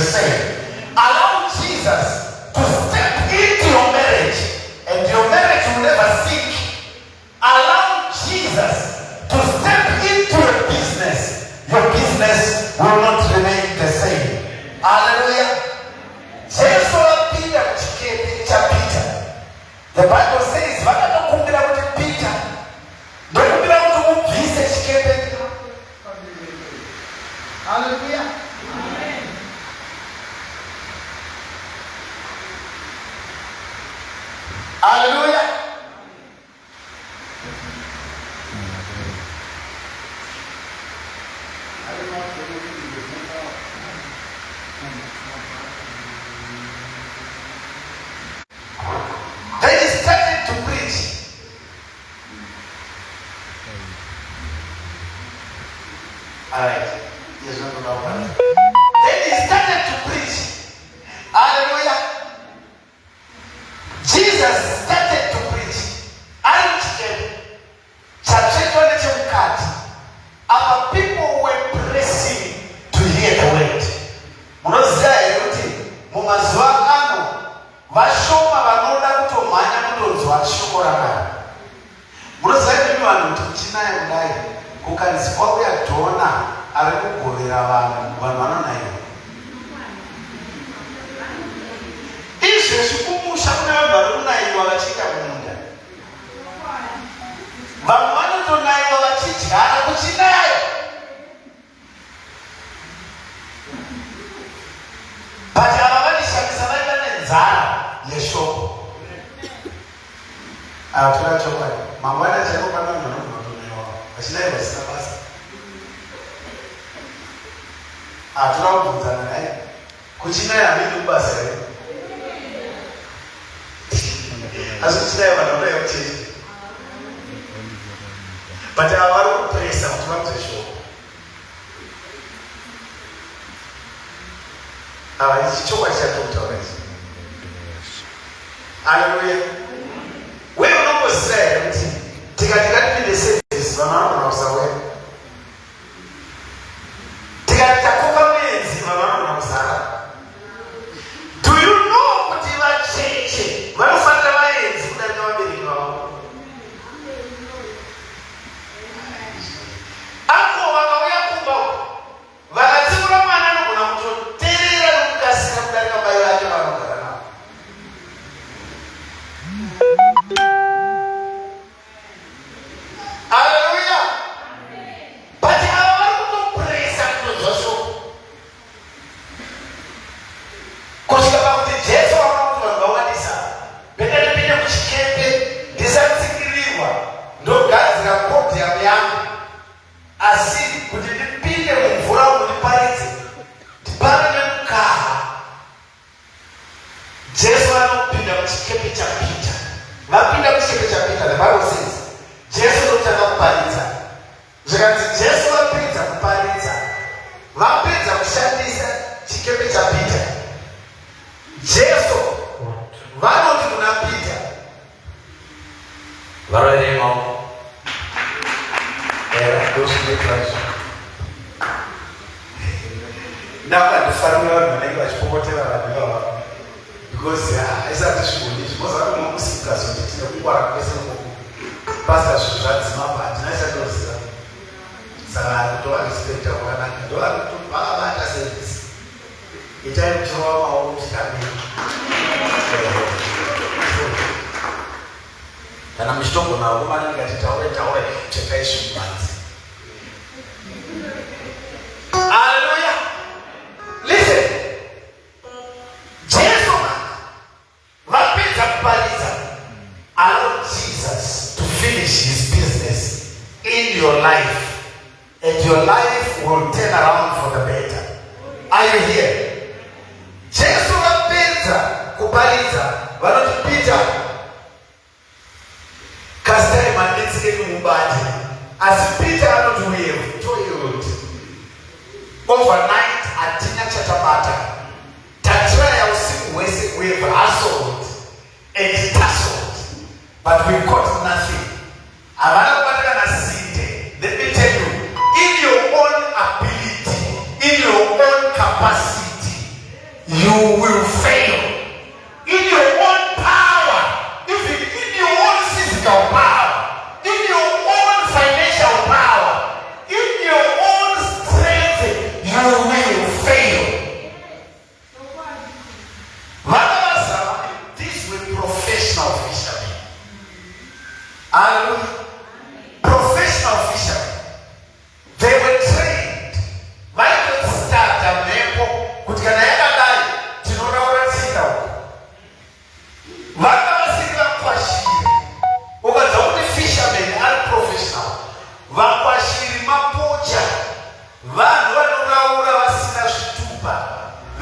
same. Allow Jesus to step into your marriage, and your marriage will never sink. Allow Jesus to step into your business. Your business will not remain the same. Hallelujah. Jesus appeared to Peter. The Bible says, "Vakakumbira kuti Peter, ndokumbira kuti ubvise chikepe." Hallelujah. Amen. Hallelujah. Then he started to preach. All right. Yes, no. Then he started to preach. Hallelujah. Jesus started to preach. Our people were pressing to hear the word. Hallelujah. We will not say do you know what you are changing? The Bible says, Jesus utaka kupaliza. Zvikati Jesu vapedza kupaliza, vapedza kushandisa chikepe cha Peter. Jesu vanoti kuna Peter, varoerema ndosinekazvo ndakandifanira vanhu vanenge vachipopotera vanhu ivava because haisati zvikundi zvimozvakumwa musikazo kuti tine kungwara kwese pasta zvinhu zvadzimaba hatinaisandoziva saka ndovanispekta kwakanaka ndovakatobakabata service itai muchirova maoko tikamira kana muchitogona vakomana tikati taure chekai zvimumanzi. Hallelujah. Listen. Allow Jesus to finish his business in your life, and your life will turn around for the better. Are you here? Jesu vapedza kupaliza vanoti Peter kastai manditsike mubati, asi Peter anoti we have toiled overnight hatina chatabata, tatraya usiku hwese, we have hustled and tussled, but we got nothing. Let me tell you, in your own ability, in your own capacity,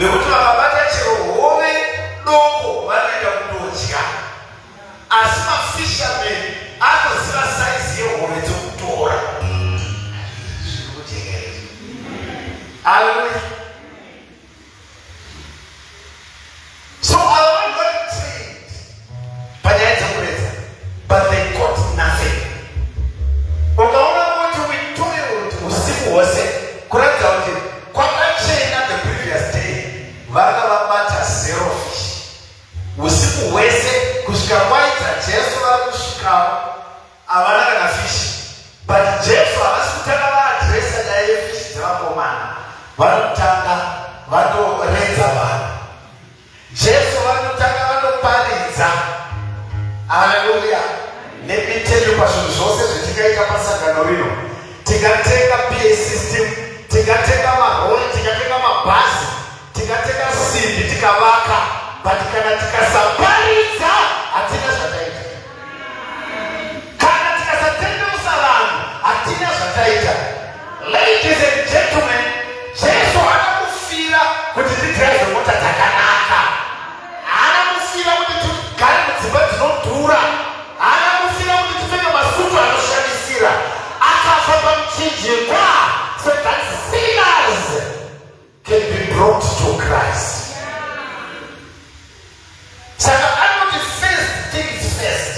Bekuti vakabata chero hove doko vanoenda kundodya. Asi mafishermen anoziva saizi yehove dzekutora. Zviri kujekereza. Hallelujah. So our God trained, but they got nothing. Ukaona kuti we toiled usiku wose kuratidza kuti kwakachena the previous day vakavabata zero fish usiku wese kusvika kwaita Jesu vari kusvikawo havana kana fish. But Jesu havasi kutanga vaadresa nyaya yefishi dzavakomana, vanotanga vandoredza vanhu. Jesu vanotanga vanoparidza. Hallelujah. Let me tell you pazvinhu zvose zvetingaita pasangano rino, tikatenga PA system, tikatenga marori, tikatenga mabhazi, tikatenga simbi tikavaka, but kana tikasaparidza hatina zvataita. Kana tikasatendeusa vanhu hatina zvataita. Ladies and gentlemen, Jesu haana kufira kuti tidraivhe mota dzakanaka, haana kufira kuti tigare mudzimba dzinodhura, haana kufira kuti tipfeke masutu anoshamisira. Akafa pamuchinjikwa so that sinners can be brought to Christ. Saka anoti first things first.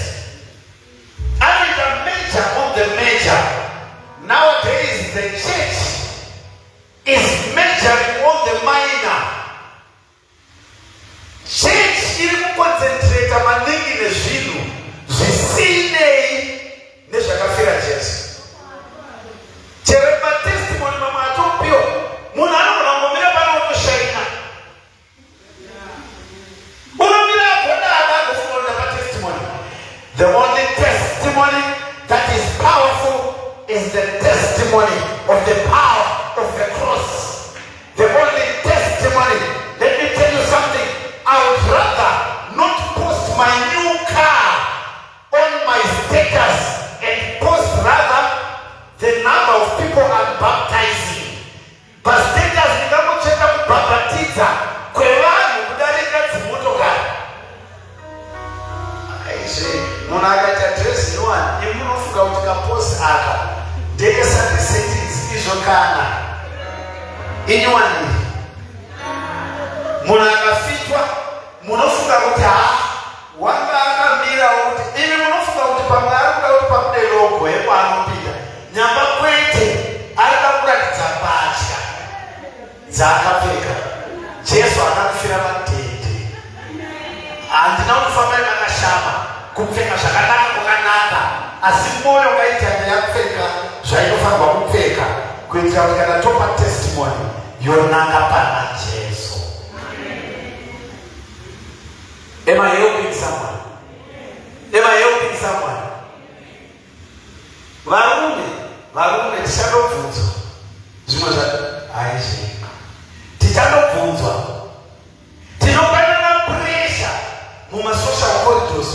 Anoita major on the major. Nowadays the church is majoring on the minor. Church iri kuconcentrate maningi nezvinhu zvisinei nezvakafira Jesu. Chero matestimony mamwe atopiwa, munhu anogona kungomira pano otoshaina. Unomira agona akagofunga kuti patestimony. The only testimony that is powerful is the testimony of the power of the cross. The only testimony. Let me tell you something. I would rather not post my new car on my status and post rather the number of people I'm baptizing. But status ndingamucheka kubhabhatidza kwevanhu kudarika dzimotokari. Aizve munhu akaita dress iwani imunofunga kuti kaposi aka ndeke Sunday settings izvo kana inyuwani. Munhu akafitwa munofunga kuti wanga akamirawo kuti imi munofunga kuti pamwe ari kuda kuti pamude logo yekwaanopinda nyamba kwete ari kuda kuratidza mbatya dzaakapfeka. Jesu akakufira madhende. Handina kufamba nakashama kupfeka zvakanaka kwakanaka, asi mwoyo ukaita yakupfeka zvainofanirwa kupfeka kuitira kuti kana topa testimony yonanga pana Jesu. Am I helping someone? Am I helping someone? Varume tichandobvunzwa zvimwe haizvi. Tichandobvunzwa. Tinopanana pressure mumasocial corridors.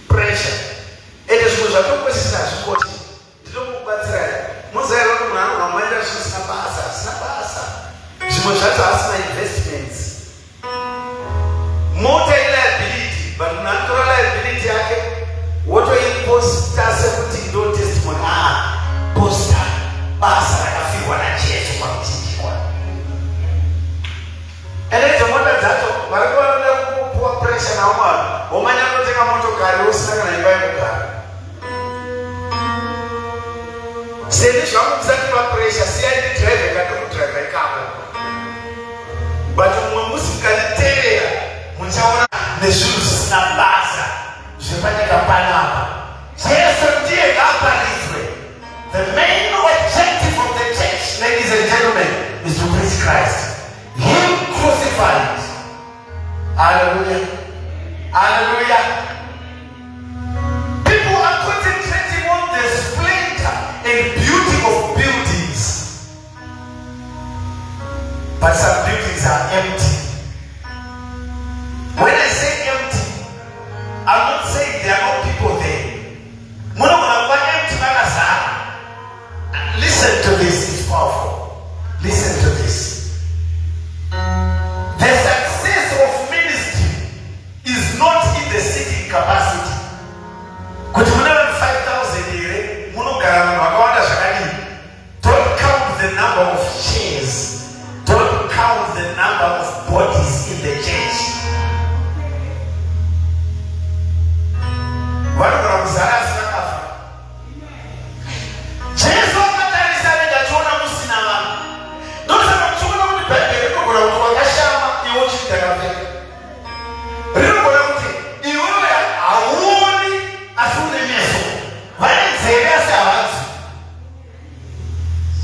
Pressure. Ende zvimwe zvatokwesisa zvikoti. Ndinokubatsirai. Muzairo kuti munhu anogona kumaita zvisina basa. Zvimwe zvacho asina investments. Mota iliability, but munhu anotora liability yake wotoiposta sekuti ndo testimony. Posta basa rakafirwa naJesu pamuchinjikwa. Ende idzo mota dzacho vari kuvanode kupuwa pressure nawo vanhu womanya kutenga motokari usina kana imba yekugara. Seni zvangu musatipa pressure, siyai ndidrive kandokudrive ikapo. But mumwe musi mukanditevera muchaona nezvinhu zvisina basa zvepanyika panapa. Jesu ndiye ngaaparizwe. The main objective of the church, ladies and gentlemen, is to preach Christ. Him crucified. Hallelujah. Hallelujah. People are concentrating on the splendor and beauty of buildings. But some buildings are empty. When I say empty, I'm not saying there are no people there. Listen to this, it's powerful. number of chairs. Don't count the number of bodies in the church. What about Zara?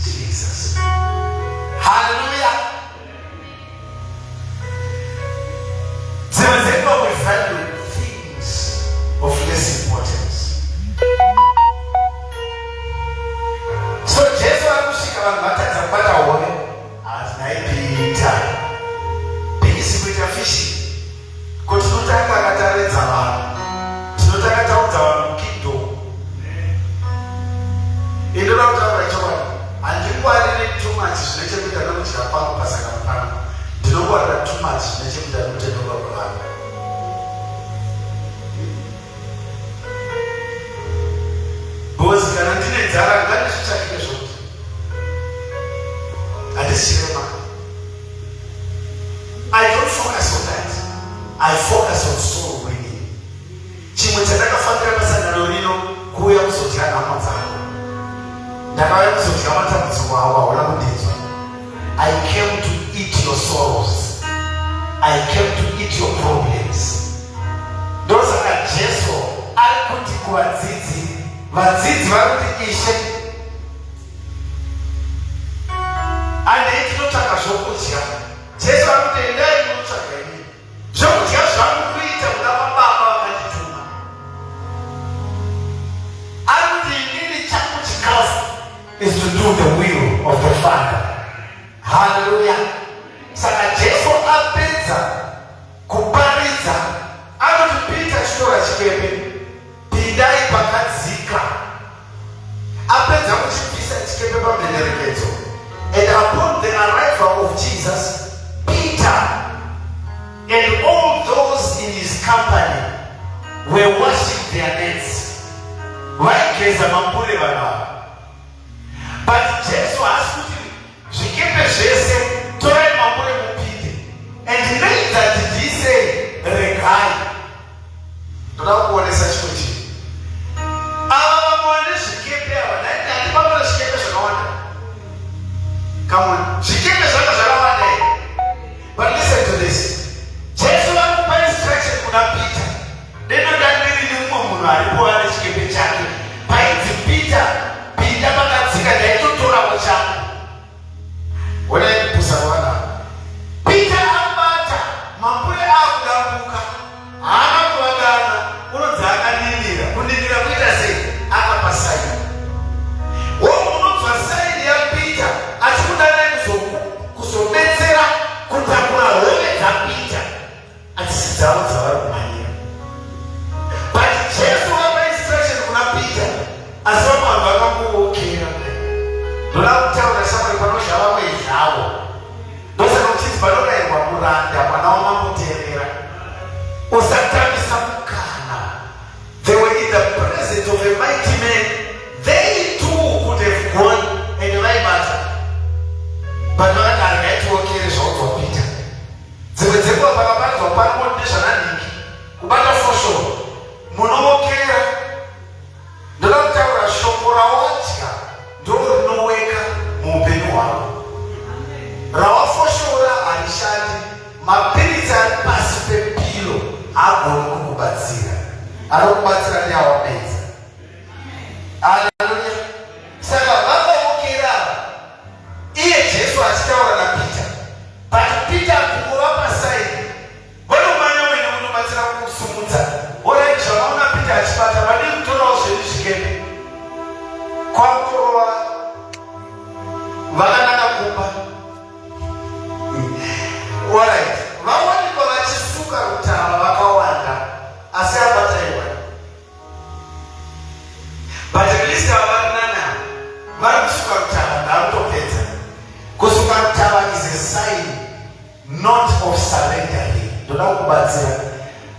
Jesus. Hallelujah. There we value things of less importance. So Jesus akushika vanhu vatadza kubata hove hazinaipita bhekisikuita fishi kuti tinotanga akataredza vanhu tinotanga taudza vanhu kingdom. Indoda kutaura chokwadi handingwarire too much zvine chekuita nokudya pangu pasaka pangu ndinongwarira too much zvine chekuita nokutenderwa kwavanhu. Because kana ndine nzara ngandizvitsvakire zvokuti handisichirema. I don't focus on that. I focus on soul winning. Chimwe chandakafambira pasangano rino kuuya kuzodya nhamo dzangu. Ndakauya kuzodya matambudziko avo hauna kundinzwa. I came to eat your sorrows. I came to eat your problems. Ndosaka Jesu ari kuti kuvadzidzi, vadzidzi vari kuti Ishe handei tinotsvaka zvokudya. Jesu ari kuti endai munotsvaga ini. Zvokudya zvangu kuita kuna mababa vakandituma. Ari kuti inini changu chikafu is to do the will of the Father. Hallelujah. Saka Jesu apedza kuparidza anotipita chitora chikepe, pindai pakadzika. Apedza kuchibvisa chikepe pamhenderekedzo. And upon the arrival of Jesus, Peter and all those in his company were washing their nets. Vaigeza mambure vanhu. But Jesu asked kuti zvikepe zvese torai mambure mupinde. And neither did he say regai. Toda kuonesa chikuti ava vamone zvikepe ava naiti pamwe zvikepe zvakawanda. Come on, zvikepe zvakawanda. But listen to this. Jesu vakupa instruction kuna Peter. Denoda ndiri mumwe munhu aripo ane chikepe chake. Paidzi Peter, pinda pakadzika ndaitotorawo changu. Onai kupusa kwana. Peter abata mambure akudambuka. Haana kuvakana. Unodzi akaninira. Kuninira kuita sei? Akapa saini. Unonzwa saini yaPeter achikudanai kuzobetsera kutakura hove dzaPeter. Adzisi dzavo dzavari kumhanyira. But Jesu vapa instruction kuna Peter. Asi vamwe vanhu vakangookera. Ndoda kutaura shamwari panozha vamwe zvavo. Ndosaka uchinzi panorayirwa muranda mwana wamamuteerera. Usatambisa mukana. They were in the presence of a mighty man. They too could have gone and vaibata. But vakati haringaitiokere zvaudzwa Peter. Dzimwe dzenguva pakabatidzwa pano nezvananhingi kubata foshoro munookera. Ndoda kutaura shoko rawadya ndo rinoweka muupenyu hwavo. Rawafoshora harishandi. Mapiritsi ari pasi pepilo agoni kukubatsira. Anokubatsira neawapedza. Haleluya. Saka vakaokera iye Jesu achitaura naPeter. But Peter kungova pasaini. Vanomanya wene kunobatsira kukusumudza. Orai zvamaona Peter achibata vadi kutorawo zvedu zvikepe. Kwakutorova vakanaka kupa. Alright. Vawanikwa vachisuka rutava vakawanda asi abataiwa. But at least havanana vari kusuka rutava ndarutopedza. Kusuka rutava is a sign not of surrendering. Ndoda kukubatsira.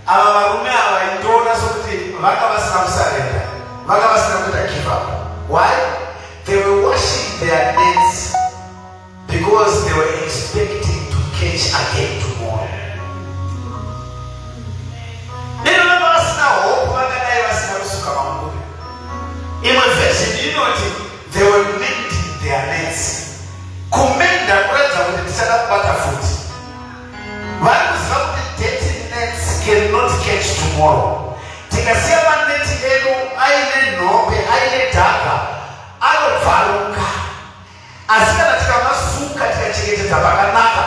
Ava varume ava indoona sokuti vanga vasina kusurrender. Vanga vasina kuita give up. Why? They were washing their nets kumenda kuratidza kuti tichada kubata futi. Vari kuziva kuti dirty nets cannot catch tomorrow. Tikasiya maneti edu aine nhope, aine dhaka, anobvaruka. Asi kana tikamasuka tikachengetedza pakanaka,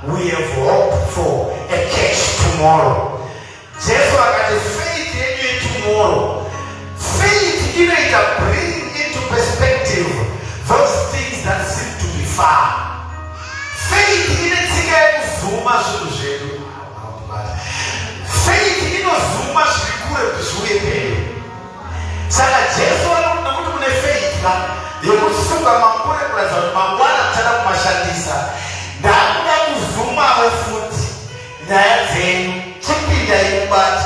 we have hope for a catch tomorrow. Jesu akati faith yedu yetomorrow. Faith inoita bring into perspective those things that seem to be far. Faith inotsika yekuzuma zvinhu zvedu. Faith inozuma zviri kure kuti zviuye pedo. Saka Jesu anokuda kuti mune faith yekusunga mangure kuratidza kuti mangwana tichada kumashandisa. Ndakuda kuzumawo futi nyaya dzenyu chipinda yekubata.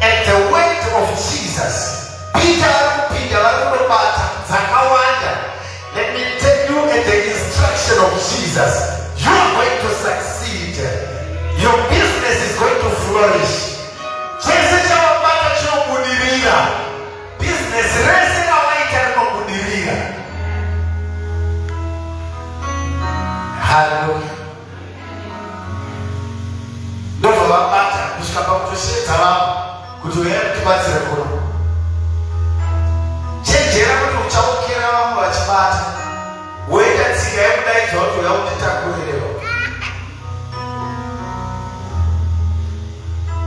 At the word of Jesus, Peter arikupinda vari kunobata dzakawanda. Let me tell you, at the instruction of Jesus, you are going to succeed. Your business is going to flourish. Chese chavabata chinobudirira. Business rese rawaita rinobudirira. Hallelujah. Ndobva vabata kusvika pakutosvedza vavo kuti uya kutibatsira kuno. Chenjera kuti uchaukira vamwe vachibata. Woita tsika yekudaidzwa kuti uya kutitakurira.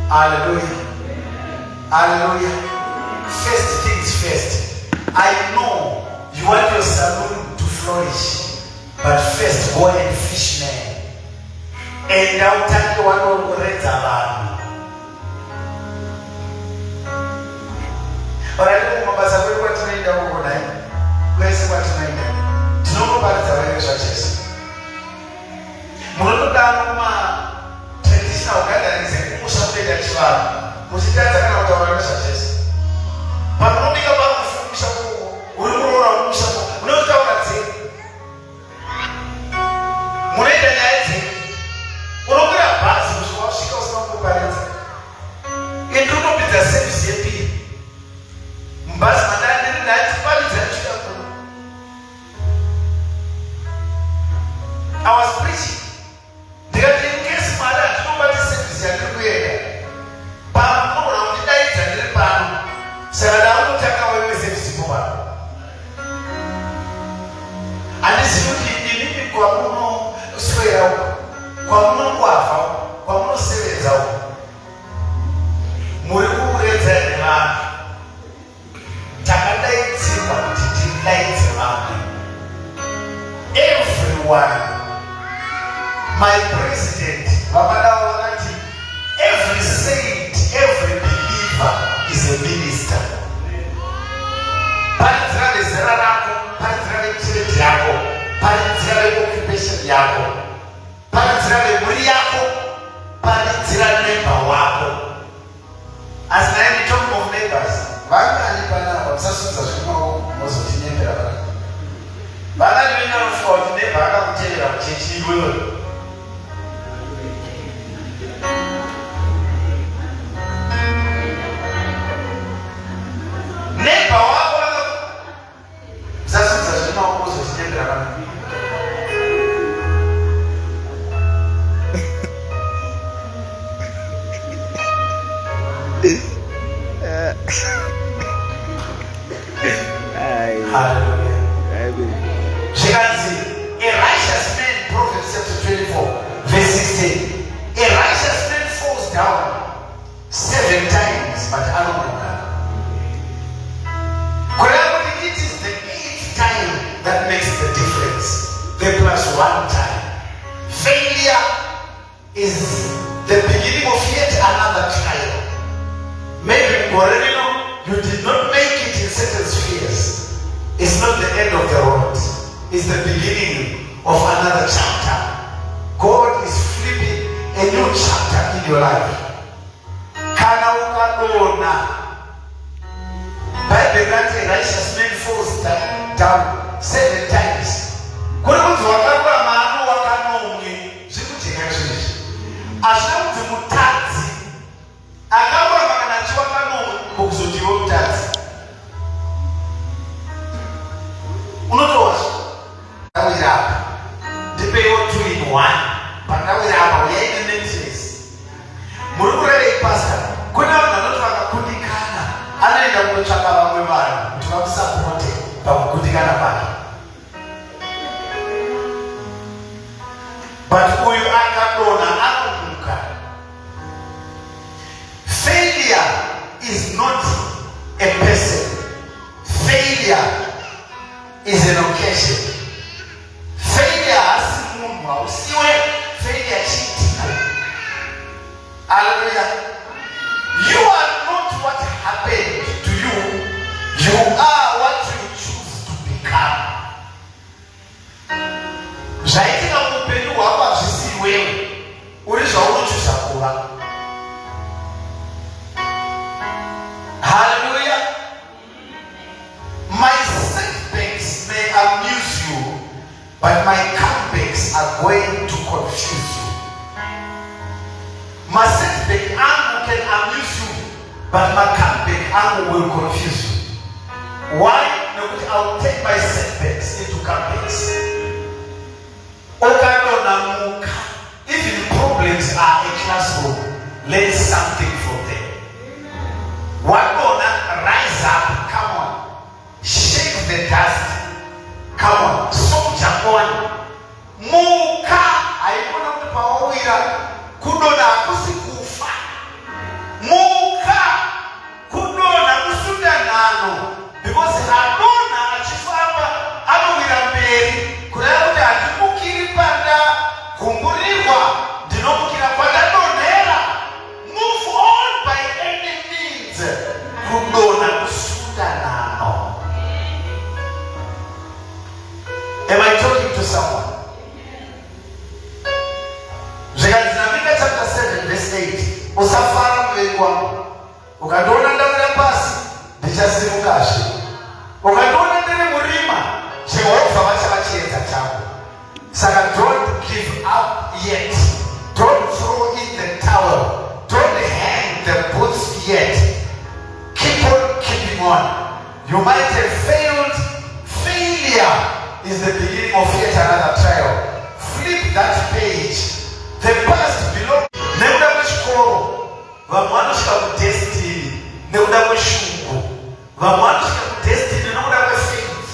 Hallelujah. Hallelujah. First things first. I know you want your saloon to flourish, but first go and fish man. And now take one of the reds around. But I don't know about what to make down overnight. Where's what to make them? To know about the way churches. Monotama traditional gatherings and Musapeda Child. Musitata kana utaona churches. But no big about Musapo. Urura Musapo. No utaona tse. Munenda nyaete. Urokera basi kushika usina kupareza. Induno bidza service yepi. Mbasi mandani ndati paliza chika ko. I was preaching. Ndikati ngesi mara tinobati service yakuyenda. Pamukura undidaidza ndiri pano. Saka ndaunotaka wewe service kuwa. Andisi kuti inini kwa muno swera uko. Kwa muno kwafa, kwa muno sevenza uko. Muri kuuredza nevanhu. Takadaidzirwa kuti tidaidze vanhu. Everyone, my president, Vamadawa vakati, every saint, every believer is a minister. Paridzira vezera rako, paridzira vechurch yako, paridzira veoccupation yako, paridzira vemhuri yako, paridzira neighbor wako. As I am talking of neighbors, vangani panapa musasudza zvemaoko mozotinyembera vanhu. Vana ndinonofuka kuti neighbor akakutevera kuchechi iwewe. Neighbor wako musasudza zvemaoko mozotinyembera vanhu. Hallelujah. Zvikanzi, a righteous man, Proverbs chapter 24, verse 16. A righteous man falls down 7 times, but anomuka. It is the 8th time that makes the difference. The plus 1 time. Failure is the beginning of yet another trial. Maybe you did not make it in certain spheres. It's not the end of the road. It's the beginning of another chapter. God is flipping a new chapter in your life. Kana ukadona. Bible that a righteous man falls down 7 times. Kuri kuti wakakura mano wakanomwe zvikujenga zvinezvi. Azvina kuti mutadzi akakura kana chiwakanomwe kuzotiwa mutadzi. Unotowazva. We Iraq. The pay 2 in 1. But now we have a ministries. Murugure pastor. Kuna watu wakakundikana. Anaenda kuchaka wamwe bana. Tunamsupport kwa kukundikana pale. But huyu akadona akumbuka. Failure is not a person. Failure is an occasion. Failure si Mungu, usiwe failure cheat. Hallelujah. You are not what happened to you. You are what you choose to become. Zaidi na upendo hapa sisi wewe. Ulizo unachoza kuwa. Hallelujah. My setbacks may amuse you, but my comebacks are going to confuse you. My setback angle can amuse you, but my comeback angle will confuse you. Why? Because I'll take my setbacks into comebacks. If the problems are a classroom, learn something from them. One gonna rise up, come on. Shake the dust. Come on. Soldier on. Muka. Haikuna mtapawira. Kudona kusikufa. Muka. Kudona kusuda nano. Because Adona achifamba. Anuwira mberi. Kunayakuta atimukiri panda. Kumburiwa. Dinokukira panda donera. Move on by any means. Kudona kusuda nano. Am I talking to someone? Zikazinamika chapter 7 verse 8. Usafara mwekwa. Ukadona ndawira pasi. Ndichasimukashi. Ukadona ndere murima. Jehova wachachieta chako. Saka don't give up yet. Don't throw in the towel. Don't hang the boots yet. Keep on keeping on. You might have failed. Failure is the beginning of yet another trial. Flip that page. The past belongs. Neuda mwishkoro. Vamwanushka destiny. Neuda mwishungu. Vamwanushka destiny. Neuda mwifaith.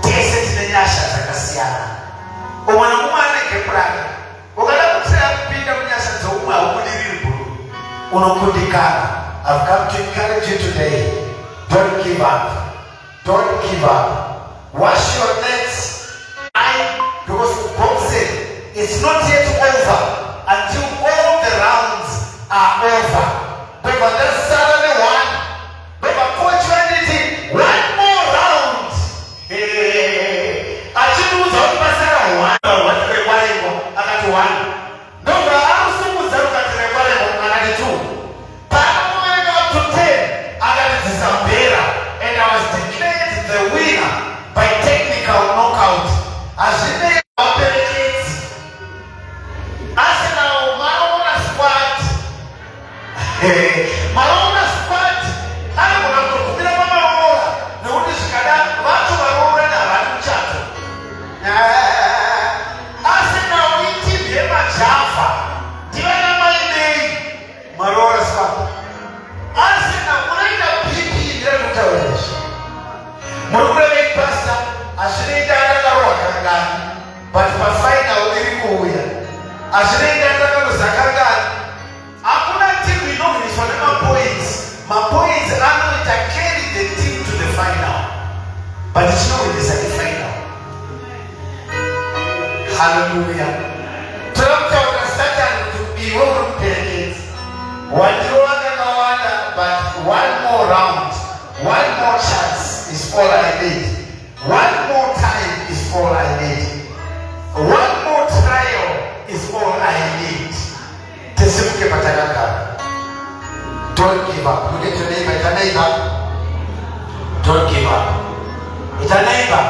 Desert nenyasha zakasiana. Omwana mumane kepraga. Ogala kutsaya kupinda mnyasha zauma ukuliribu. Unokundikana. I've come to encourage you today. Don't give up. Don't give up. Wash your nets. Because God said it's not yet over until all the rounds are over. But there's suddenly one. But opportunity, one more round. I should lose all my one. What the I got one. No, I'm supposed to I got two. But I'm going up to 10. I got Zambera. And I was declared the winner by technical knockout. As in the operates, Arsenal, Marona squad. Marona squad. I'm going to put a Marona. No, this Kada, Vatu Marona, Vatu Chato. Arsenal, we team Yema Jaffa. Divana Malay, Marona squad. Arsenal, what are the people in the Mutawes? Murray Pastor, Ashrinda Rock, but for final Irikuya. Ashrinda Zakanga. Akuna team we know is for my points. My points are not to carry the team to the final. But it's not in the semi-final. Hallelujah. Trump Satan to be over pancakes. But one more round, one more chance is all I need. One more time is all I need. One more trial is all I need. Don't give up. Look at your neighbor. It's a neighbor. Don't give up. It's a neighbor.